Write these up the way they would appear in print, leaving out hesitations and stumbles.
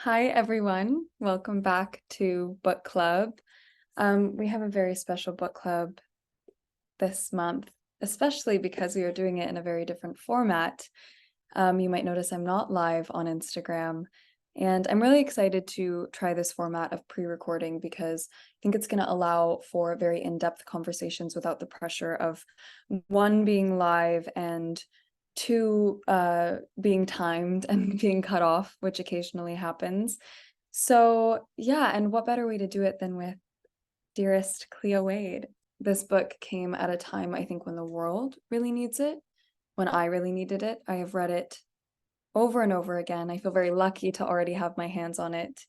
Hi, everyone. Welcome back to Book Club. We have a very special book club this month, especially because we are doing it in a very different format. You might notice I'm not live on Instagram, and I'm really excited to try this format of pre-recording because I think it's going to allow for very in-depth conversations without the pressure of one being live and two being timed and being cut off, which occasionally happens. So yeah, and what better way to do it than with Dearest Cleo Wade? This book came at a time, I think, when the world really needs it, when I really needed it. I have read it over and over again. I feel very lucky to already have my hands on it.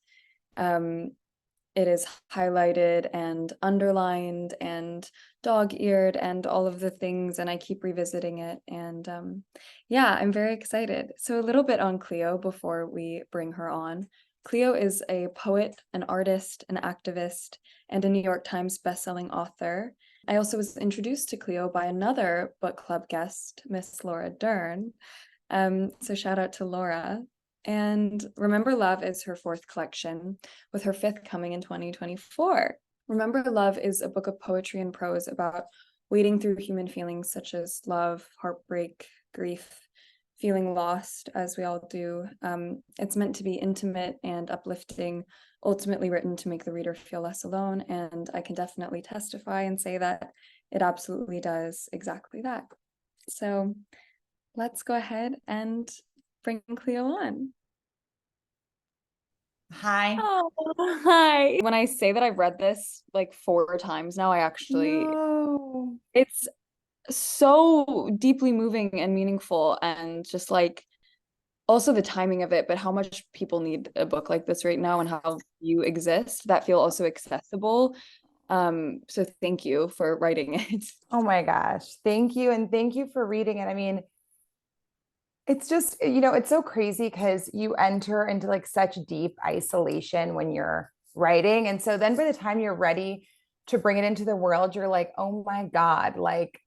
Um, it is highlighted and underlined and dog-eared and all of the things, and I keep revisiting it. And yeah, I'm very excited. So a little bit on Cleo before we bring her on. Cleo is a poet, an artist, an activist, and a New York Times bestselling author. I also was introduced to Cleo by another book club guest, Miss Laura Dern. So shout out to Laura. And Remember Love is her fourth collection, with her fifth coming in 2024. Remember Love is a book of poetry and prose about wading through human feelings such as love, heartbreak, grief, feeling lost, as we all do. It's meant to be intimate and uplifting, ultimately written to make the reader feel less alone. And I can definitely testify and say that it absolutely does exactly that. So let's go ahead and bring Cleo on. Hi. Oh, hi. When I say that I've read this like four times now, No. it's so deeply moving and meaningful, and just like also the timing of it, but how much people need a book like this right now and how you exist that feel also accessible. So thank you for writing it. Oh my gosh. Thank you. And thank you for reading it. I mean, it's just, it's so crazy because you enter into like such deep isolation when you're writing. And so then by the time you're ready to bring it into the world, you're like, oh my God, like,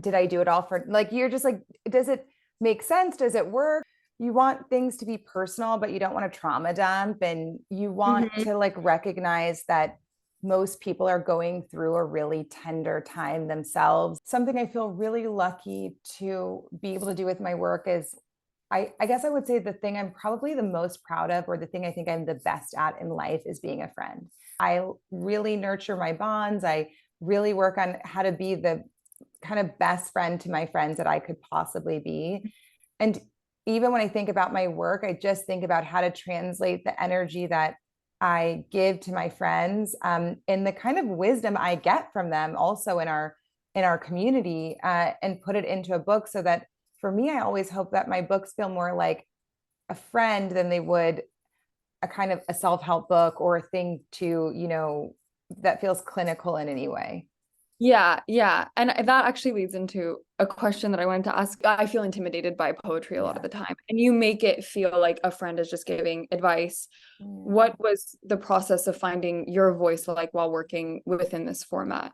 did I do it all for like, you're just like, does it make sense? Does it work? You want things to be personal, but you don't want to trauma dump. And you want Mhm. to like recognize that most people are going through a really tender time themselves. Something I feel really lucky to be able to do with my work is I guess I would say the thing I'm probably the most proud of, or the thing I think I'm the best at in life, is being a friend. I really nurture my bonds. I really work on how to be the kind of best friend to my friends that I could possibly be. And even when I think about my work, I just think about how to translate the energy that I give to my friends, and the kind of wisdom I get from them also in our community, and put it into a book so that for me, I always hope that my books feel more like a friend than they would a kind of a self-help book or a thing to, that feels clinical in any way. Yeah, yeah. And that actually leads into a question that I wanted to ask. I feel intimidated by poetry a lot of Yeah. the time, and you make it feel like a friend is just giving advice. Mm. What was the process of finding your voice like while working within this format?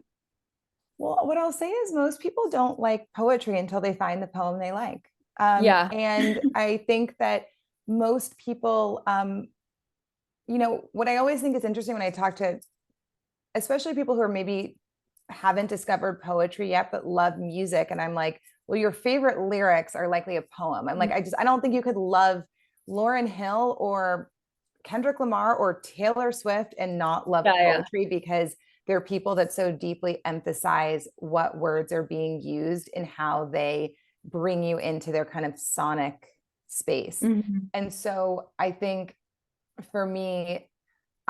Well, what I'll say is most people don't like poetry until they find the poem they like. Yeah. And I think that most people, what I always think is interesting when I talk to, especially people who are maybe haven't discovered poetry yet, but love music. And I'm like, well, your favorite lyrics are likely a poem. I'm like, I don't think you could love Lauryn Hill or Kendrick Lamar or Taylor Swift and not love Yeah, yeah. poetry, because there are people that so deeply emphasize what words are being used and how they bring you into their kind of sonic space. Mhm. And so I think for me,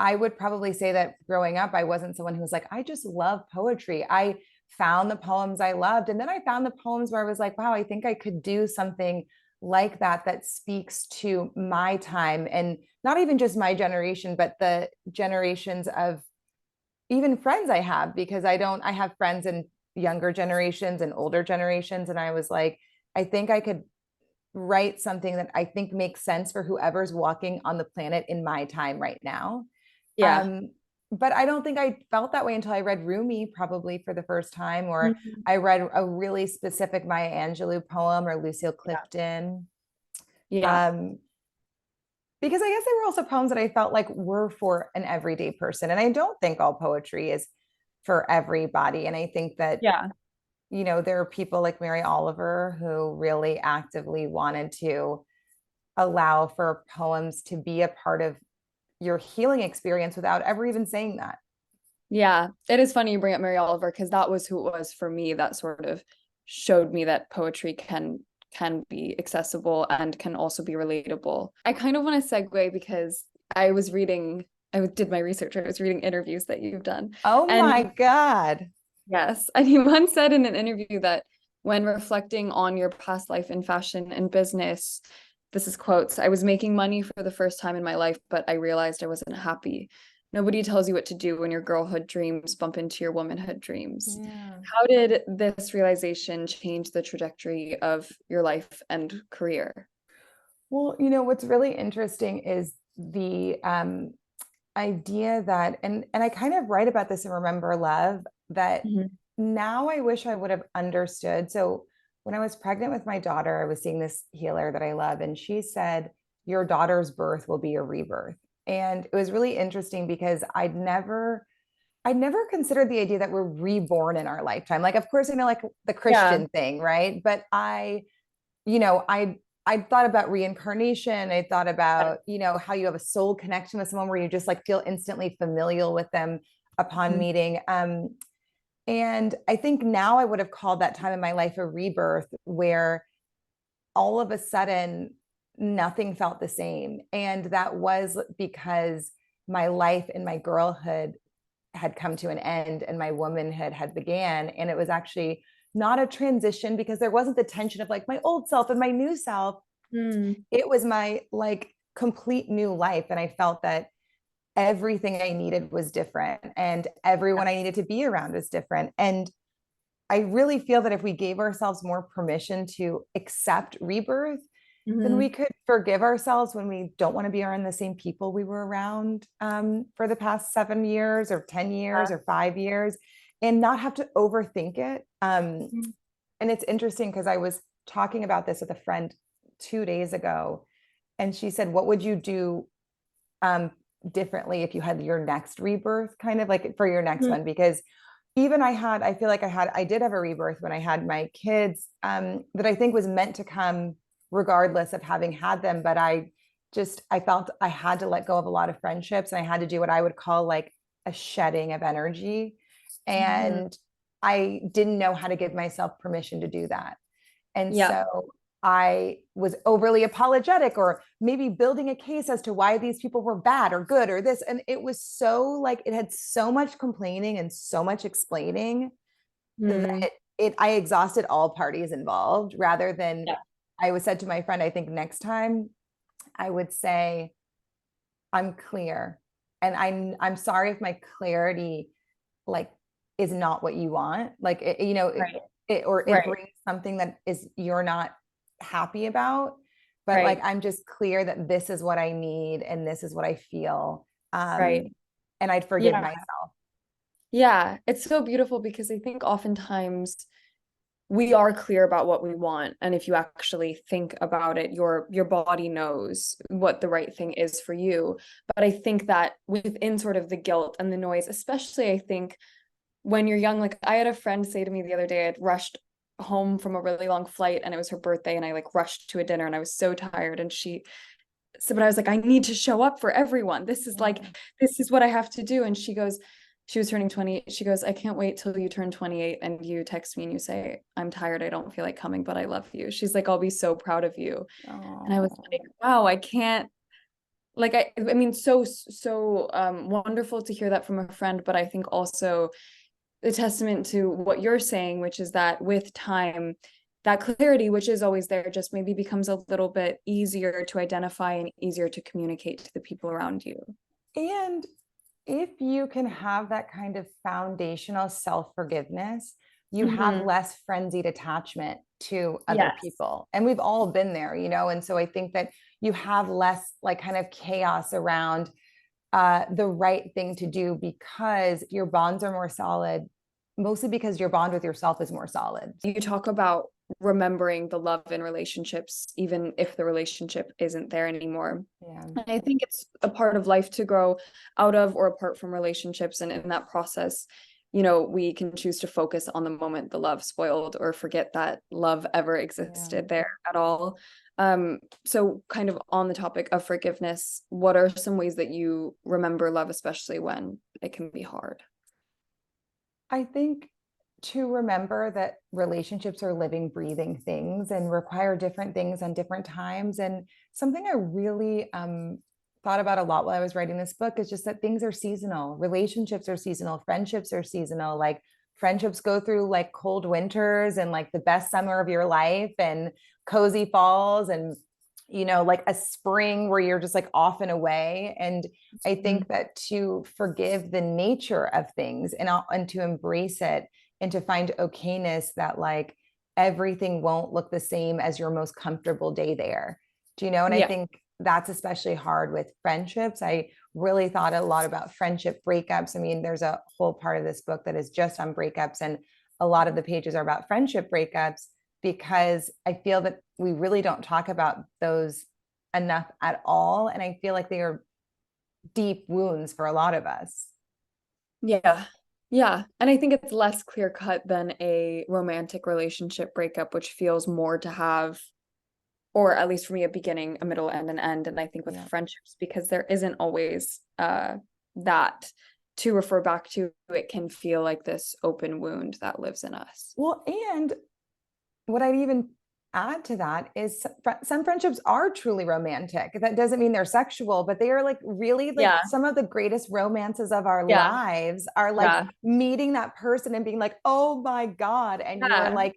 I would probably say that growing up, I wasn't someone who was like, I just love poetry. I found the poems I loved. And then I found the poems where I was like, wow, I think I could do something like that that speaks to my time, and not even just my generation, but the generations of even friends I have, because I have friends in younger generations and older generations. And I was like, I think I could write something that I think makes sense for whoever's walking on the planet in my time right now. Yeah. Um, but I don't think I felt that way until I read Rumi, probably for the first time, or Mhm. I read a really specific Maya Angelou poem or Lucille Yeah. Clifton. Yeah. Um, because I guess they were also poems that I felt like were for an everyday person. And I don't think all poetry is for everybody. And I think that, Yeah. there are people like Mary Oliver who really actively wanted to allow for poems to be a part of your healing experience without ever even saying that. Yeah, it is funny you bring up Mary Oliver because that was who it was for me that sort of showed me that poetry can be accessible and can also be relatable. I kind of want to segue because I did my research. I was reading interviews that you've done. Oh And my God. yes, and he once said in an interview that when reflecting on your past life in fashion and business, this is quotes, I was making money for the first time in my life, but I realized I wasn't happy. Nobody tells you what to do when your girlhood dreams bump into your womanhood dreams. Yeah. How did this realization change the trajectory of your life and career? Well, what's really interesting is the idea that, and I kind of write about this in Remember Love, that Mhm. now I wish I would have understood. So when I was pregnant with my daughter, I was seeing this healer that I love, and she said, your daughter's birth will be a rebirth. And it was really interesting because I'd never considered the idea that we're reborn in our lifetime. Like, of course, I know like the Yeah. Christian thing, right? But you know, I thought about reincarnation. I thought about, how you have a soul connection with someone where you just like feel instantly familial with them upon Mhm. meeting. And I think now I would have called that time in my life a rebirth where all of a sudden nothing felt the same. And that was because my life and my girlhood had come to an end and my womanhood had began. And it was actually not a transition because there wasn't the tension of like my old self and my new self. Mm. It was my like complete new life. And I felt that everything I needed was different and everyone I needed to be around was different. And I really feel that if we gave ourselves more permission to accept rebirth, then we Mhm. could forgive ourselves when we don't want to be around the same people we were around for the past 7 years or 10 years or 5 years and not have to overthink it. Mhm. And it's interesting because I was talking about this with a friend 2 days ago, and she said, what would you do um, differently if you had your next rebirth, kind of like for your next Mhm. one? Because even I feel like I did have a rebirth when I had my kids, that I think was meant to come regardless of having had them. But I felt I had to let go of a lot of friendships and I had to do what I would call like a shedding of energy. Mhm. And I didn't know how to give myself permission to do that. And Yeah. so I was overly apologetic or maybe building a case as to why these people were bad or good or this. And it was so like it had so much complaining and so much explaining Mm. that I exhausted all parties involved rather than Yeah. I was said to my friend, I think next time I would say, I'm clear. And I'm sorry if my clarity like is not what you want. Like Right. or it Right. brings something that is you're not happy about. But like Right. I'm just clear that this is what I need and this is what I feel. Right. And I'd forgive Yeah. myself. Yeah. It's so beautiful because I think oftentimes we are clear about what we want. And if you actually think about it, your body knows what the right thing is for you. But I think that within sort of the guilt and the noise, especially I think when you're young, like I had a friend say to me the other day, I'd rushed home from a really long flight and it was her birthday and I like rushed to a dinner and I was so tired and she so but I was like, I need to show up for everyone. This is what I have to do. And she was turning 20. She goes, I can't wait till you turn 28 and you text me and you say, I'm tired. I don't feel like coming, but I love you. She's like, I'll be so proud of you. And I was like, Oh. wow, I can't like I mean so wonderful to hear that from a friend, but I think also a testament to what you're saying, which is that with time, that clarity, which is always there, just maybe becomes a little bit easier to identify and easier to communicate to the people around you. And if you can have that kind of foundational self forgiveness, you have Mhm. less frenzied attachment to other Yes. people. And we've all been there, And so I think that you have less like kind of chaos around the right thing to do because your bonds are more solid, mostly because your bond with yourself is more solid. You talk about remembering the love in relationships, even if the relationship isn't there anymore. Yeah. And I think it's a part of life to grow out of or apart from relationships. And in that process, we can choose to focus on the moment the love spoiled or forget that love ever existed there at all. So kind of on the topic of forgiveness, what are some ways that you remember love, especially when it can be hard? I think to remember that relationships are living, breathing things and require different things on different times. And something I really thought about a lot while I was writing this book is just that things are seasonal. Relationships are seasonal. Friendships are seasonal. Like friendships go through like cold winters and like the best summer of your life and cozy falls and like a spring where you're just like off and away. And I think that to forgive the nature of things and to embrace it and to find okayness that like everything won't look the same as your most comfortable day there. And I Yeah. think that's especially hard with friendships. I really thought a lot about friendship breakups. I mean, there's a whole part of this book that is just on breakups, and a lot of the pages are about friendship breakups because I feel that we really don't talk about those enough at all. And I feel like they are deep wounds for a lot of us. Yeah. Yeah. And I think it's less clear cut than a romantic relationship breakup, which feels more to have, or at least for me, a beginning, a middle, and an end. And I think with friendships, because there isn't always that to refer back to, it can feel like this open wound that lives in us. Well, and what I'd even add to that is some friendships are truly romantic. That doesn't mean they're sexual, but they are like really like some of the greatest romances of our lives are like meeting that person and being like, oh my God. And you're like,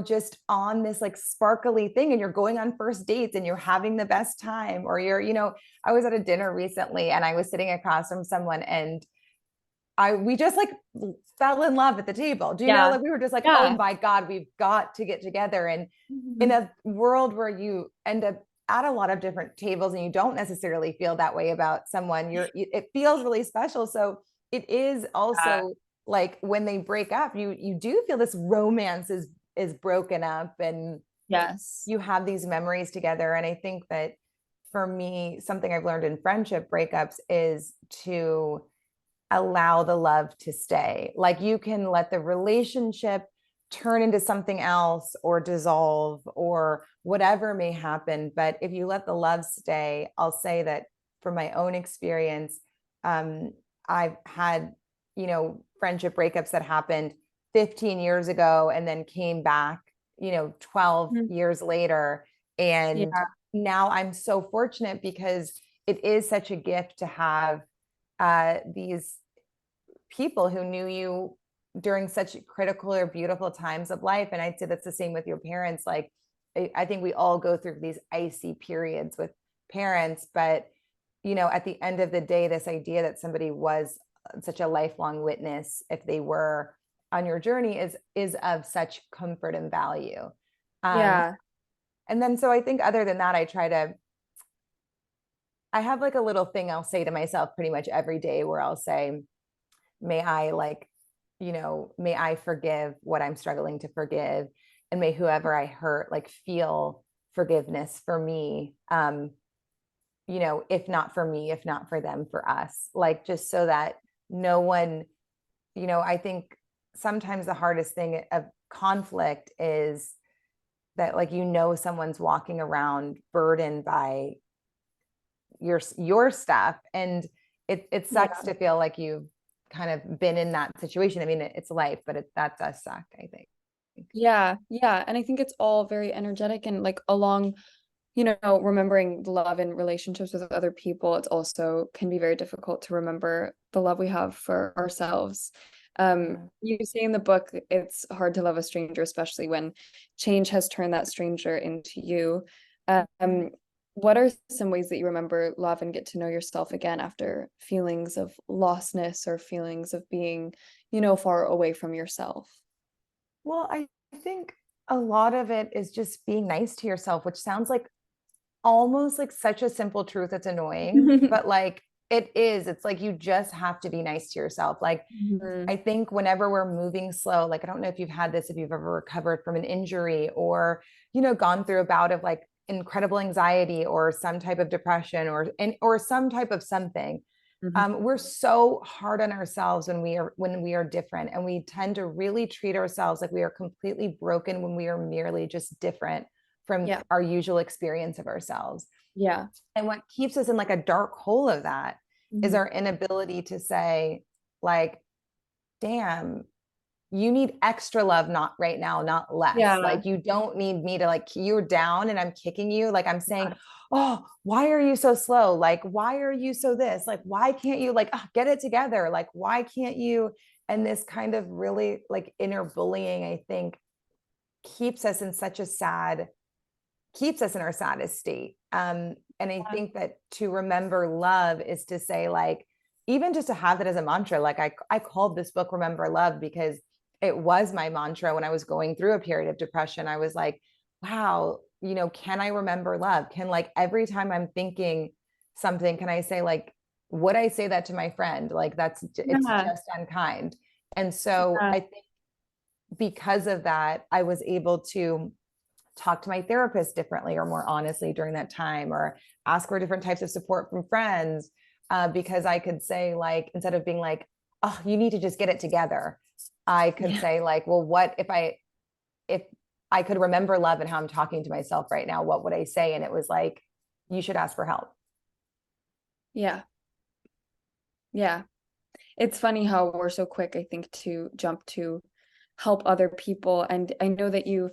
just on this like sparkly thing and you're going on first dates and you're having the best time. Or I was at a dinner recently and I was sitting across from someone and we just like fell in love at the table. Like we were just like, oh my God, we've got to get together. And in a world where you end up at a lot of different tables and you don't necessarily feel that way about someone, it feels really special. So it is also like when they break up, you do feel this romance is broken up and you have these memories together. And I think that for me, something I've learned in friendship breakups is to allow the love to stay. Like you can let the relationship turn into something else or dissolve or whatever may happen. But if you let the love stay, I'll say that from my own experience, I've had, friendship breakups that happened 15 years ago and then came back, 12 years later. And now I'm so fortunate because it is such a gift to have these people who knew you during such critical or beautiful times of life. And I'd say that's the same with your parents. Like, I think we all go through these icy periods with parents, but, at the end of the day, this idea that somebody was such a lifelong witness, if they were on your journey is of such comfort and value. And then, so I think other than that, I have like a little thing I'll say to myself pretty much every day where I'll say, may I forgive what I'm struggling to forgive. And may whoever I hurt, like feel forgiveness for me. If not for me, if not for them, for us, like, just so that no one, I think sometimes the hardest thing of conflict is that like, someone's walking around burdened by your stuff. And it sucks to feel like you've kind of been in that situation. I mean, it's life, but that does suck, I think. Yeah. And I think it's all very energetic and like along, remembering the love in relationships with other people, it's also can be very difficult to remember the love we have for ourselves. You say in the book, it's hard to love a stranger, especially when change has turned that stranger into you. What are some ways that you remember love and get to know yourself again after feelings of lostness or feelings of being, far away from yourself? Well, I think a lot of it is just being nice to yourself, which sounds like almost like such a simple truth. It's annoying, but like It is. It's like you just have to be nice to yourself. Like, Mhm. I think whenever we're moving slow, like, I don't know if you've had this, if you've ever recovered from an injury or, gone through a bout of like incredible anxiety or some type of depression or some type of something. Mhm. We're so hard on ourselves when we are different, and we tend to really treat ourselves like we are completely broken when we are merely just different from Yeah. our usual experience of ourselves. Yeah. And what keeps us in like a dark hole of that is Mhm. our inability to say, like, damn, you need extra love, not right now, not less. Yeah. Like, you don't need me to, like, you're down and I'm kicking you. Like, I'm saying, Yeah. oh, why are you so slow? Like, why are you so this? Like, why can't you, like, get it together? Like, why can't you? And this kind of really like inner bullying, I think, keeps us in such a sad, keeps us in our saddest state. And I think that to remember love is to say, like, even just to have that as a mantra. Like, I called this book Remember Love because it was my mantra when I was going through a period of depression. I was like, wow, can I remember love? Can, like, every time I'm thinking something, can I say, like, would I say that to my friend? Like, it's Yeah. just unkind. And so Yeah. I think because of that, I was able to talk to my therapist differently or more honestly during that time, or ask for different types of support from friends, because I could say, like, instead of being like, oh, you need to just get it together, I could Yeah. say, like, well, what if I could remember love and how I'm talking to myself right now, what would I say? And it was like, you should ask for help. Yeah. Yeah. It's funny how we're so quick, I think, to jump to help other people. And I know that you,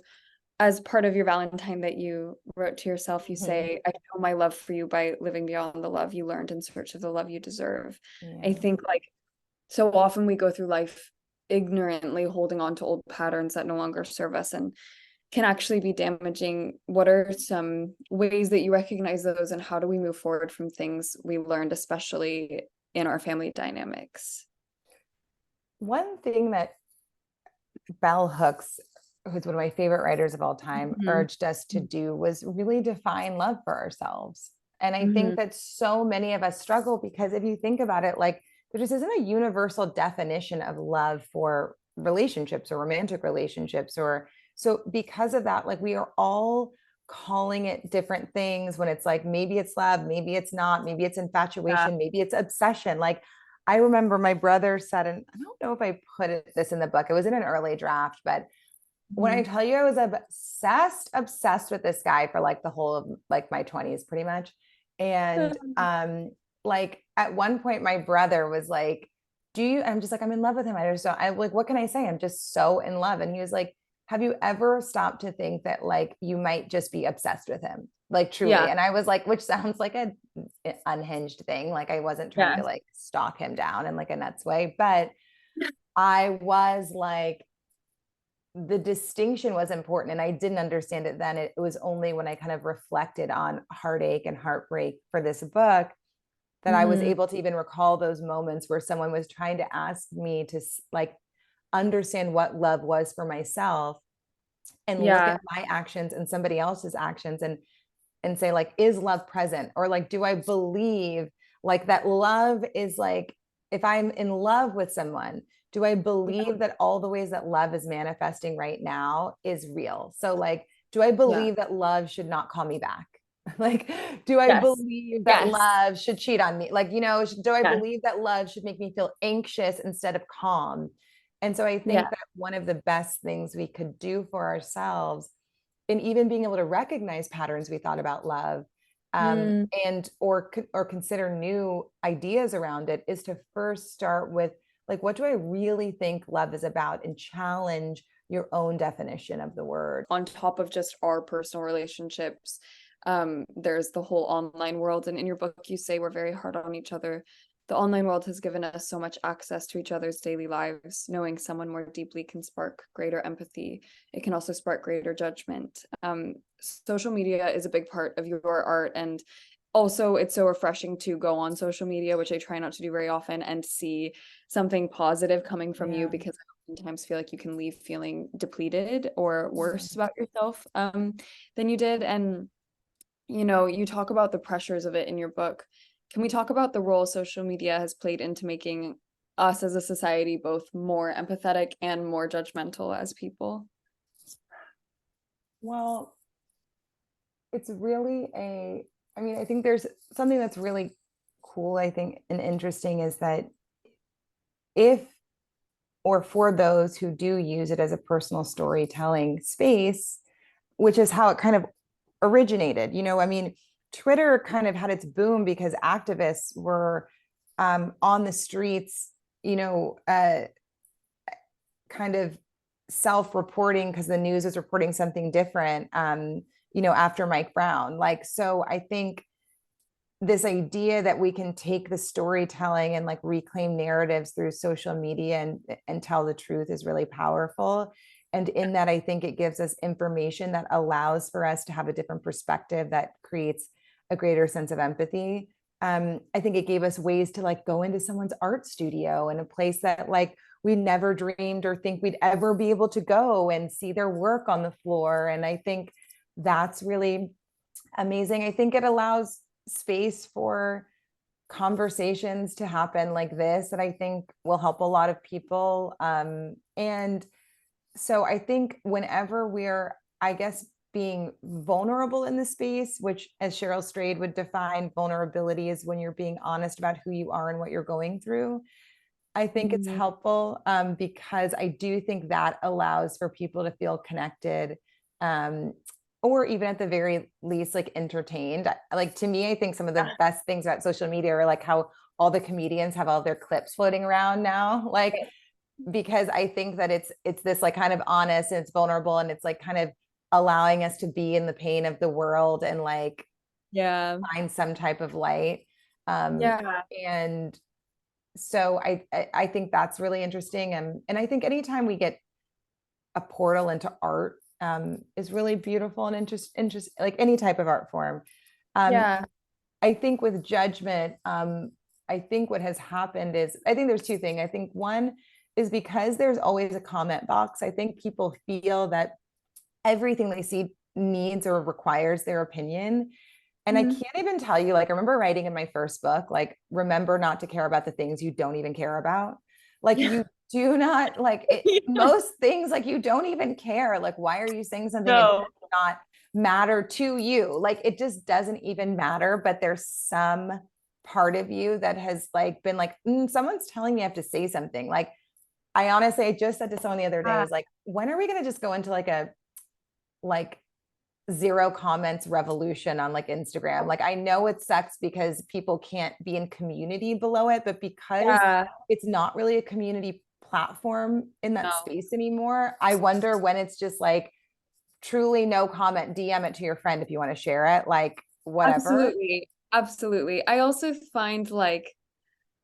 as part of your Valentine that you wrote to yourself, you Mm-hmm. say, I know my love for you by living beyond the love you learned in search of the love you deserve. I Yeah. think, like, so often we go through life ignorantly holding on to old patterns that no longer serve us and can actually be damaging. What are some ways that you recognize those, and how do we move forward from things we learned, especially in our family dynamics? One thing that Bell Hooks, who's one of my favorite writers of all time, Mhm. urged us to do was really define love for ourselves. And I think Mhm. that so many of us struggle because if you think about it, like, there just isn't a universal definition of love for relationships or romantic relationships. Or so because of that, like, we are all calling it different things when it's like, maybe it's love, maybe it's not, maybe it's Yeah. infatuation, maybe it's obsession. Like, I remember my brother said, and I don't know if I this in the book, it was in an early draft, but when I Mhm. tell you I was obsessed with this guy for like the whole of like my 20s, pretty much. And like at one point, my brother was like, do you, I'm just like, I'm in love with him. I just don't, I like, what can I say? I'm just so in love. And he was like, have you ever stopped to think that, like, you might just be obsessed with him? Like, truly. Yeah. And I was like, which sounds like a unhinged thing. Like, I wasn't trying to Yes. like stalk him down in like a nuts way, but I was like, the distinction was important and I didn't understand it then. It was only when I kind of reflected on heartache and heartbreak for this book that I was Mhm. able to even recall those moments where someone was trying to ask me to, like, understand what love was for myself and look at Yeah. my actions and somebody else's actions and say, like, is love present? Or like, do I believe like that love is like, if I'm in love with someone, do I Yeah. believe that all the ways that love is manifesting right now is real? So like, do I Yeah. believe that love should not call me back? Like, do I Yes. believe that Yes. love should cheat on me? Like, do I Yes. believe that love should make me feel anxious instead of calm? And so I Yeah. think that one of the best things we could do for ourselves, and even being able to recognize patterns we thought about love, Mm. and or consider new ideas around it, is to first start with, like, what do I really think love is about, and challenge your own definition of the word. On top of just our personal relationships, there's the whole online world. And in your book, you say we're very hard on each other. The online world has given us so much access to each other's daily lives. Knowing someone more deeply can spark greater empathy. It can also spark greater judgment. Social media is a big part of your art. And also, it's so refreshing to go on social media, which I try not to do very often, and see something positive coming from you, Yeah. because sometimes feel like you can leave feeling depleted or worse about yourself than you did. And you talk about the pressures of it in your book. can we talk about the role social media has played into making us as a society both more empathetic and more judgmental as people? Well, it's really I mean, I think there's something that's really cool, I think, and interesting is that if, or for those who do use it as a personal storytelling space, which is how it kind of originated. I mean, Twitter kind of had its boom because activists were on the streets, kind of self-reporting because the news is reporting something different, after Mike Brown. So I think this idea that we can take the storytelling and like reclaim narratives through social media and tell the truth is really powerful. And in that, I think it gives us information that allows for us to have a different perspective that creates a greater sense of empathy. I think it gave us ways to like go into someone's art studio in a place that like we never dreamed or think we'd ever be able to go and see their work on the floor. And I think that's really amazing. I think it allows space for conversations to happen like this that I think will help a lot of people. And so I think whenever we're, I guess, being vulnerable in the space, which as Cheryl Strayed would define vulnerability is when you're being honest about who you are and what you're going through. I think it's helpful because I do think that allows for people to feel connected, or even at the very least, like entertained. Like to me, I think some of the best things about social media are like how all the comedians have all their clips floating around now. Like, because I think that it's this like kind of honest and it's vulnerable and it's like kind of allowing us to be in the pain of the world and like find some type of light. And so I think that's really interesting. And I think anytime we get a portal into art is really beautiful and interest like any type of art form. I think with judgment, I think what has happened is I think there's two things. I think one is because there's always a comment box. I think people feel that everything they see needs or requires their opinion. And I can't even tell you, like, I remember writing in my first book, like, remember not to care about the things you don't even care about. Like, you do not, like, most things, like, you don't even care. Like, why are you saying something that does not matter to you? Like, it just doesn't even matter. But there's some part of you that has, like, been like, someone's telling me I have to say something. Like, I just said to someone the other day, I was like, when are we going to just go into like zero comments revolution on like Instagram? Like, I know it sucks because people can't be in community below it, but because it's not really a community platform in that space anymore, I wonder when it's just like truly no comment, DM it to your friend if you want to share it, like whatever. Absolutely. I also find like,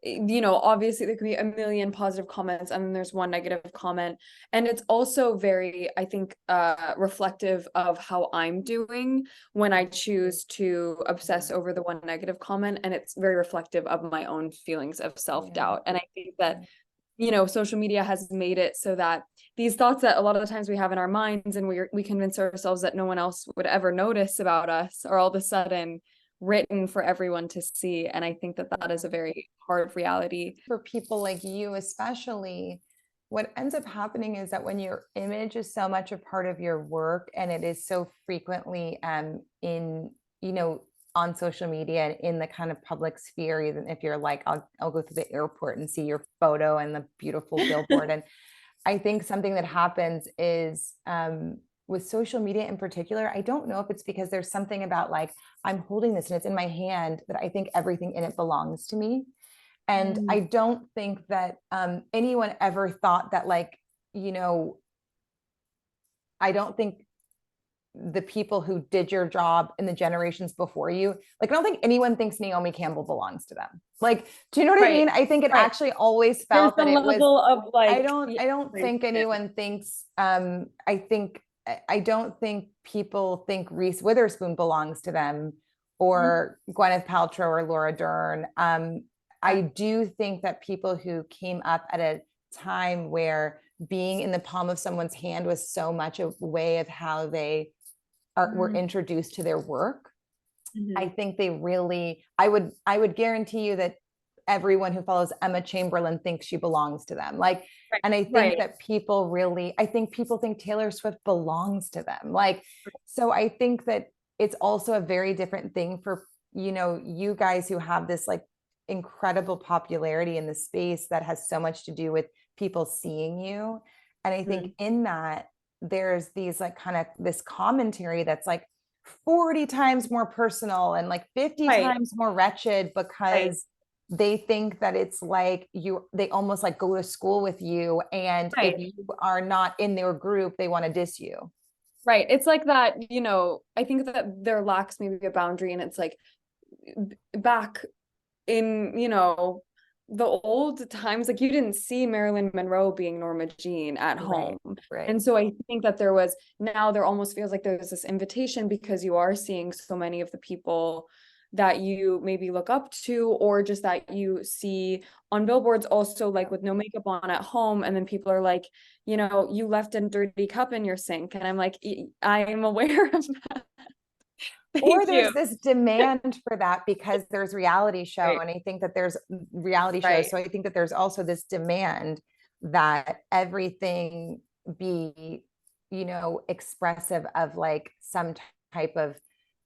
obviously there could be a million positive comments and then there's one negative comment. And it's also very, I think, reflective of how I'm doing when I choose to obsess over the one negative comment. And it's very reflective of my own feelings of self-doubt. And I think that, social media has made it so that these thoughts that a lot of the times we have in our minds and we convince ourselves that no one else would ever notice about us are all of a sudden written for everyone to see. And I think that that is a very hard reality. For people like you, especially, what ends up happening is that when your image is so much a part of your work and it is so frequently in, on social media and in the kind of public sphere, even if you're like, I'll go through the airport and see your photo and the beautiful billboard. And I think something that happens is with social media in particular, I don't know if it's because there's something about like, I'm holding this and it's in my hand that I think everything in it belongs to me. And I don't think that anyone ever thought that like, I don't think the people who did your job in the generations before you, like, I don't think anyone thinks Naomi Campbell belongs to them. Like, do you know what I mean? I think it actually always felt that it was, of like, I don't think anyone thinks, I don't think people think Reese Witherspoon belongs to them or Gwyneth Paltrow or Laura Dern. I do think that people who came up at a time where being in the palm of someone's hand was so much a way of how they were introduced to their work. I think they really, I would guarantee you that everyone who follows Emma Chamberlain thinks she belongs to them. Like, Right. and I think Right. that people really, I think people think Taylor Swift belongs to them. Like, so I think that it's also a very different thing for, you guys who have this like incredible popularity in the space that has so much to do with people seeing you. And I think in that, there's these like kind of this commentary that's like 40 times more personal and like 50 Right. times more wretched, Right. because they think that it's like they almost like go to school with you, and if Right. you are not in their group, they want to diss you. Right. It's like that, I think that there lacks maybe a boundary, and it's like back in, the old times, like you didn't see Marilyn Monroe being Norma Jean at home. Right. And so I think that now there almost feels like there's this invitation, because you are seeing so many of the people that you maybe look up to, or just that you see on billboards also, like with no makeup on at home. And then people are like, you left a dirty cup in your sink. And I'm like, I am aware of that. Or Thank there's you. this demand for that because there's reality show, Right. and I think that there's reality shows, Right. so I think that there's also this demand that everything be expressive of like some type of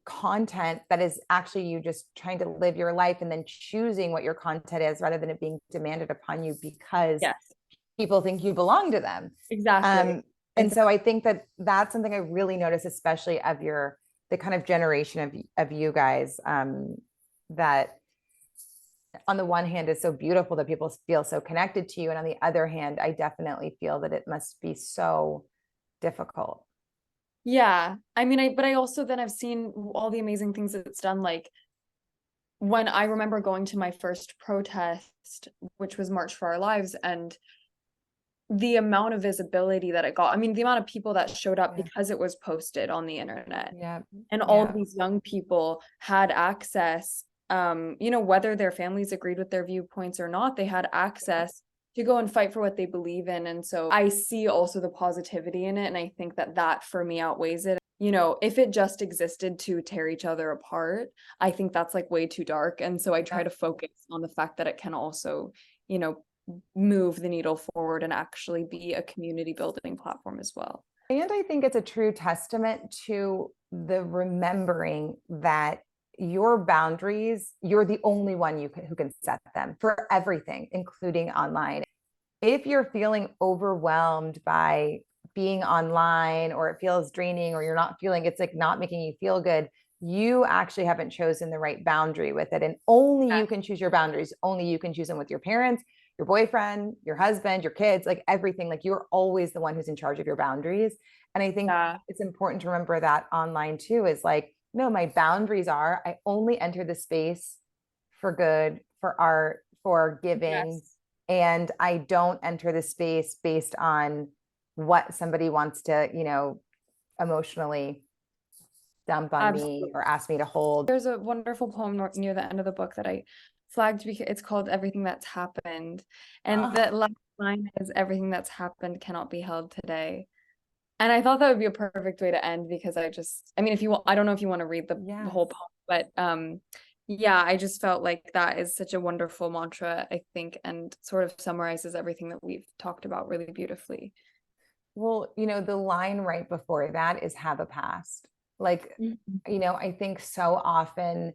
content that is actually you just trying to live your life and then choosing what your content is, rather than it being demanded upon you because Yes, people think you belong to them. exactly. And so I think that that's something I really notice, especially of the kind of generation of you guys, that on the one hand is so beautiful that people feel so connected to you, and on the other hand, I definitely feel that it must be so difficult. Yeah. I mean, but I also then I've seen all the amazing things that it's done. Like when I remember going to my first protest, which was March for Our Lives, and the amount of visibility that it got. I mean, the amount of people that showed up Yeah. because it was posted on the internet. Yeah. And all Yeah. these young people had access, whether their families agreed with their viewpoints or not, they had access to go and fight for what they believe in. And so I see also the positivity in it. And I think that for me outweighs it. If it just existed to tear each other apart, I think that's like way too dark. And so I try Yeah. to focus on the fact that it can also, move the needle forward and actually be a community building platform as well. And I think it's a true testament to the remembering that your boundaries, you're the only one who can set them for everything, including online. If you're feeling overwhelmed by being online, or it feels draining, or you're not feeling, it's like not making you feel good, you actually haven't chosen the right boundary with it. And only you can choose your boundaries. Only you can choose them with your parents, your boyfriend, your husband, your kids, like everything. Like you're always the one who's in charge of your boundaries. And I think Yeah. it's important to remember that online too, is like, no, my boundaries are, I only enter the space for good, for art, for giving. Yes. And I don't enter the space based on what somebody wants to, emotionally dump on me Absolutely. or ask me to hold. There's a wonderful poem near the end of the book that I flagged because it's called Everything That's Happened. And Oh, the last line is everything that's happened cannot be held today. And I thought that would be a perfect way to end, because I mean, if you want, I don't know if you want to read the yes. whole poem, but yeah, I just felt like that is such a wonderful mantra, I think, and sort of summarizes everything that we've talked about really beautifully. Well, the line right before that is have a past. Like, Mhm. I think so often,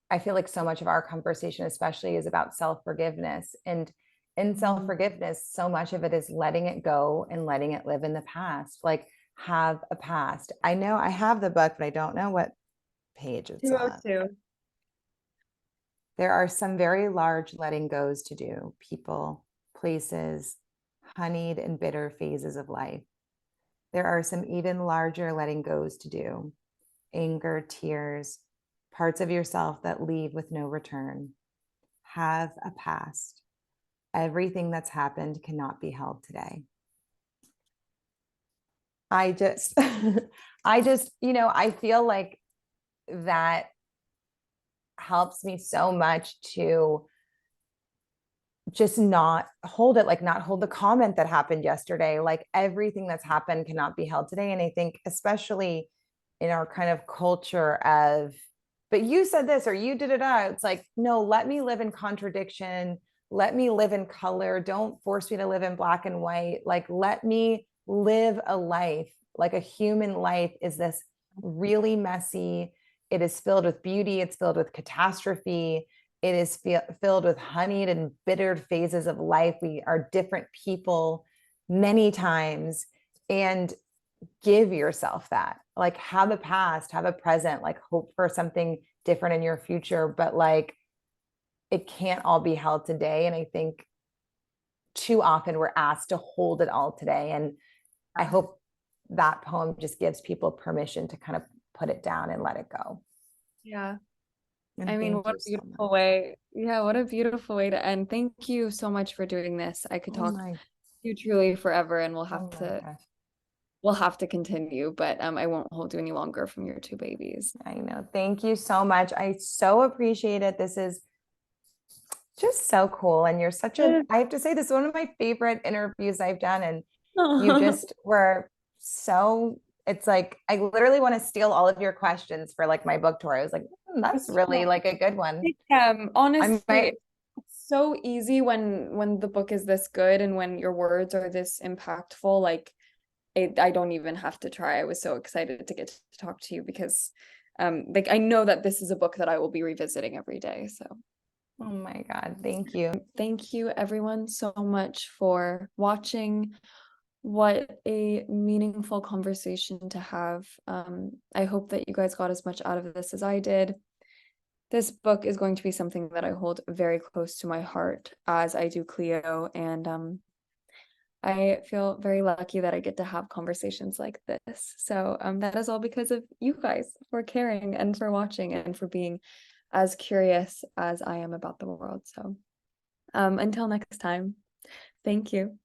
I feel like so much of our conversation, especially, is about self forgiveness. And in self Mhm. forgiveness, so much of it is letting it go and letting it live in the past. Like, have a past. I know I have the book, but I don't know what page it's on. 202. There are some very large letting goes to do, people, places, honeyed and bitter phases of life. There are some even larger letting goes to do, anger, tears, parts of yourself that leave with no return. Have a past. Everything that's happened cannot be held today. I just, I feel like that helps me so much to just not hold it, like not hold the comment that happened yesterday. Like everything that's happened cannot be held today. And I think, especially in our kind of culture of but you said this or you did it out. It's like, no, let me live in contradiction. Let me live in color. Don't force me to live in black and white. Like, let me live a life. Like, a human life is this really messy. It is filled with beauty. It's filled with catastrophe. It is filled with honeyed and bittered phases of life. We are different people many times. And give yourself that, like, have a past, have a present, like, hope for something different in your future, but like, it can't all be held today. And I think too often we're asked to hold it all today. And I hope that poem just gives people permission to kind of put it down and let it go. Yeah. And I mean, thank what you a so beautiful much. way. Yeah, what a beautiful way to end. Thank you so much for doing this. I could Oh talk to my, you truly forever, and oh my gosh. we'll have to continue, but I won't hold you any longer from your two babies. I know. Thank you so much. I so appreciate it. This is just so cool. And you're such a, I have to say, this is one of my favorite interviews I've done. And you just were so, it's like, I literally want to steal all of your questions for like my book tour. I was like, that's really like a good one. Honestly, might, it's so easy when the book is this good and when your words are this impactful. Like, I don't even have to try. I was so excited to get to talk to you because like I know that this is a book that I will be revisiting every day. So oh my God, thank you. thank you everyone so much for watching. What a meaningful conversation to have. I hope that you guys got as much out of this as I did. This book is going to be something that I hold very close to my heart, as I do Cleo, and I feel very lucky that I get to have conversations like this. So that is all because of you guys for caring and for watching and for being as curious as I am about the world. So until next time, thank you.